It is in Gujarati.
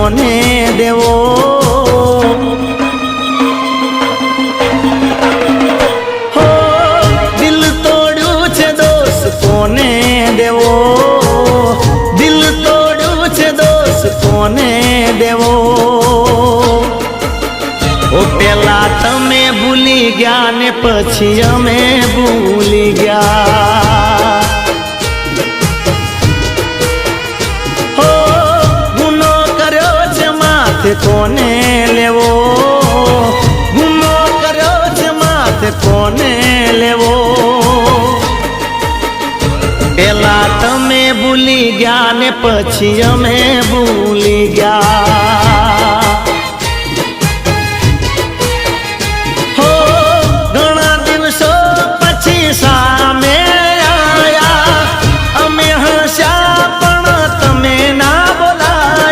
કોને દેવો? હો દિલ તોડ્યું છે દોસ્ત કોને દેવો? દિલ તોડ્યું છે દોસ્ત કોને દેવો? ઓ પેલા તમે ભૂલી ગયા ને પછી અમે ભૂલી ગયા. હો ગુનો કર્યો છે માથે કોને લેવો? ગુનો કર્યો છે માથે કોને લેવો? પેલા તમે ભૂલી ગયા ને પછી અમે ભૂલી